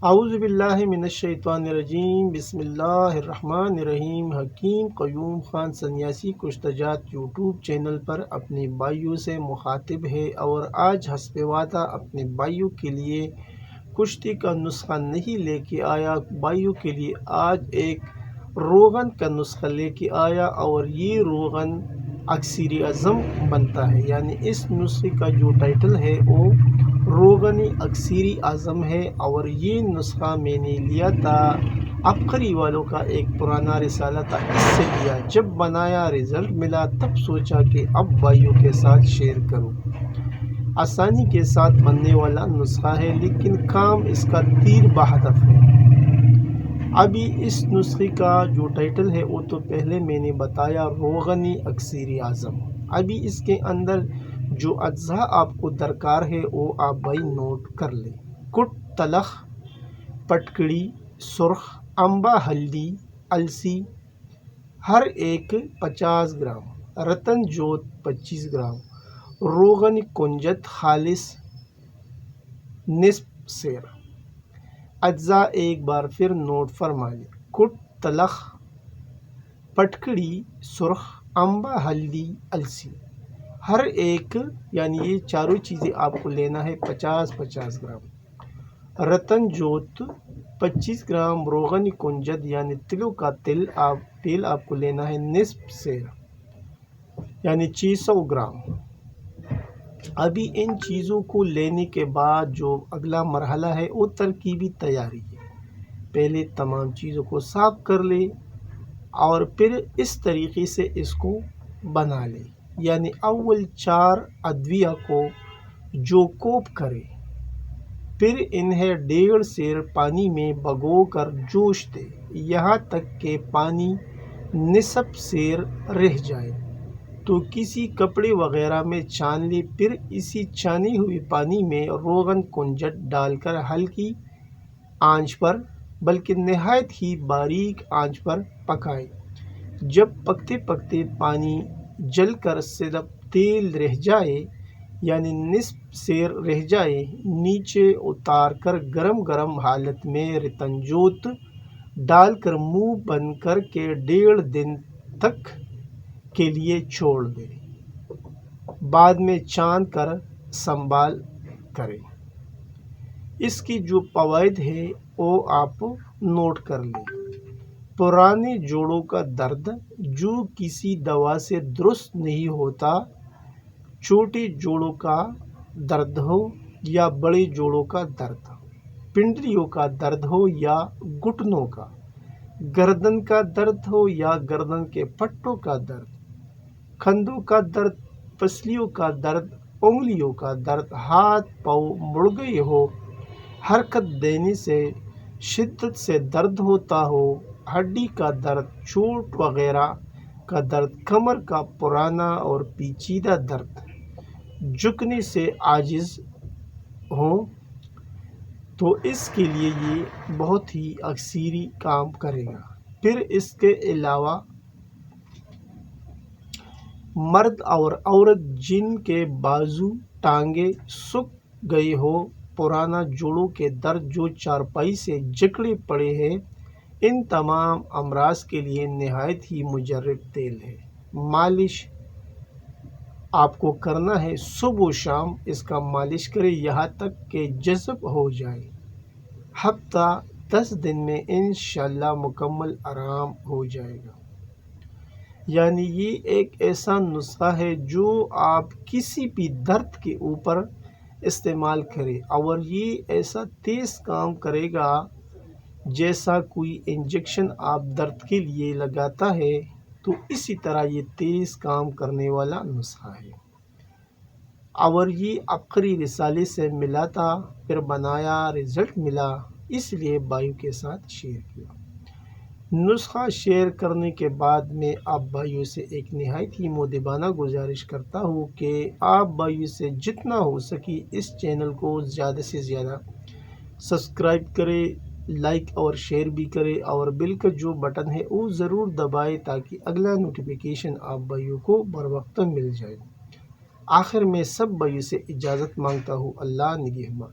اعوذ باللہ من الشیطان الرجیم، بسم اللہ الرحمن الرحیم۔ حکیم قیوم خان سنیاسی کشتجات یوٹیوب چینل پر اپنے بھائیوں سے مخاطب ہے اور آج حسب وعدہ اپنے بھائیوں کے لیے کشتی کا نسخہ نہیں لے کے آیا۔ بھائیوں کے لیے آج ایک روغن کا نسخہ لے کے آیا اور یہ روغن اکثیر اعظم بنتا ہے، یعنی اس نسخے کا جو ٹائٹل ہے وہ روغن اکثیر اعظم ہے۔ اور یہ نسخہ میں نے لیا تھا عبقری والوں کا ایک پرانا رسالہ تھا، اس سے لیا۔ جب بنایا رزلٹ ملا تب سوچا کہ اب بھائیوں کے ساتھ شیئر کروں۔ آسانی کے ساتھ بننے والا نسخہ ہے لیکن کام اس کا تیر بہدف ہے۔ ابھی اس نسخے کا جو ٹائٹل ہے وہ تو پہلے میں نے بتایا، روغن اکثیر اعظم۔ ابھی اس کے اندر جو اجزاء آپ کو درکار ہے وہ آپ بھائی نوٹ کر لیں۔ کٹ تلخ، پٹکڑی سرخ، امبا ہلدی، السی ہر ایک 50 گرام، رتن جوت 25 گرام، روغن کنجد خالص نصف سیر۔ اجزاء ایک بار پھر نوٹ فرما لیں۔ کٹ تلخ، پٹکڑی سرخ، امبا ہلدی، السی ہر ایک، یعنی یہ چاروں چیزیں آپ کو لینا ہے 50-50 گرام۔ رتن جوت 25 گرام، روغن کنجد یعنی تلوں کا تیل آپ کو لینا ہے نصف سیر، یعنی 600 گرام۔ ابھی ان چیزوں کو لینے کے بعد جو اگلا مرحلہ ہے وہ ترکیبی تیاری ہے۔ پہلے تمام چیزوں کو صاف کر لے اور پھر اس طریقے سے اس کو بنا لے، یعنی اول 4 ادویہ کو جو کوپ کرے، پھر انہیں 1.5 سیر پانی میں بھگو کر جوش دے یہاں تک کہ پانی نصف سیر رہ جائے تو کسی کپڑے وغیرہ میں چھان لے۔ پھر اسی چھانے ہوئے پانی میں روغن کنجد ڈال کر ہلکی آنچ پر بلکہ نہایت ہی باریک آنچ پر پکائے۔ جب پکتے پکتے پانی جل کر صرف تیل رہ جائے، یعنی نصف سیر رہ جائے، نیچے اتار کر گرم حالت میں رتن جوت ڈال کر منہ بند کر کے 1.5 دن تک کے لیے چھوڑ دے۔ بعد میں چھان کر سنبھال کریں۔ اس کی جو فوائد ہے وہ آپ نوٹ کر لیں۔ پرانے جوڑوں کا درد جو کسی دوا سے درست نہیں ہوتا، چھوٹے جوڑوں کا درد ہو یا بڑے جوڑوں کا درد، پنڈلیوں کا درد ہو یا گھٹنوں کا، گردن کا درد ہو یا گردن کے پٹوں کا درد، کندھوں کا درد، پسلیوں کا درد، انگلیوں کا درد، ہاتھ پاؤں مڑ گئے ہو، حرکت دینے سے شدت سے درد ہوتا ہو، ہڈی کا درد، چوٹ وغیرہ کا درد، کمر کا پرانا اور پیچیدہ درد، جھکنے سے عاجز ہوں تو اس کے لیے یہ بہت ہی اکثری کام کرے گا۔ پھر اس کے علاوہ مرد اور عورت جن کے بازو ٹانگیں سوکھ گئے ہو، پرانا جوڑوں کے درد جو چارپائی سے جکڑے پڑے ہیں، ان تمام امراض کے لیے نہایت ہی مجرب تیل ہے۔ مالش آپ کو کرنا ہے صبح و شام، اس کا مالش کرے یہاں تک کہ جذب ہو جائے۔ ہفتہ 10 دن میں انشاءاللہ مکمل آرام ہو جائے گا۔ یعنی یہ ایک ایسا نسخہ ہے جو آپ کسی بھی درد کے اوپر استعمال کریں اور یہ ایسا تیز کام کرے گا جیسا کوئی انجیکشن آپ درد کے لیے لگاتا ہے، تو اسی طرح یہ تیز کام کرنے والا نسخہ ہے۔ اور یہ عبقری رسالے سے ملا تھا، پھر بنایا، رزلٹ ملا، اس لیے بھائیوں کے ساتھ شیئر کیا۔ نسخہ شیئر کرنے کے بعد میں آپ بھائیوں سے ایک نہایت ہی مؤدبانہ گزارش کرتا ہوں کہ آپ بھائیوں سے جتنا ہو سکے اس چینل کو زیادہ سے زیادہ سبسکرائب کرے، لائک اور شیئر بھی کرے اور بیل کا جو بٹن ہے وہ ضرور دبائے تاکہ اگلا نوٹیفیکیشن آپ بھائیوں کو بر وقت مل جائے۔ آخر میں سب بھائیوں سے اجازت مانگتا ہوں۔ اللہ نگہبان۔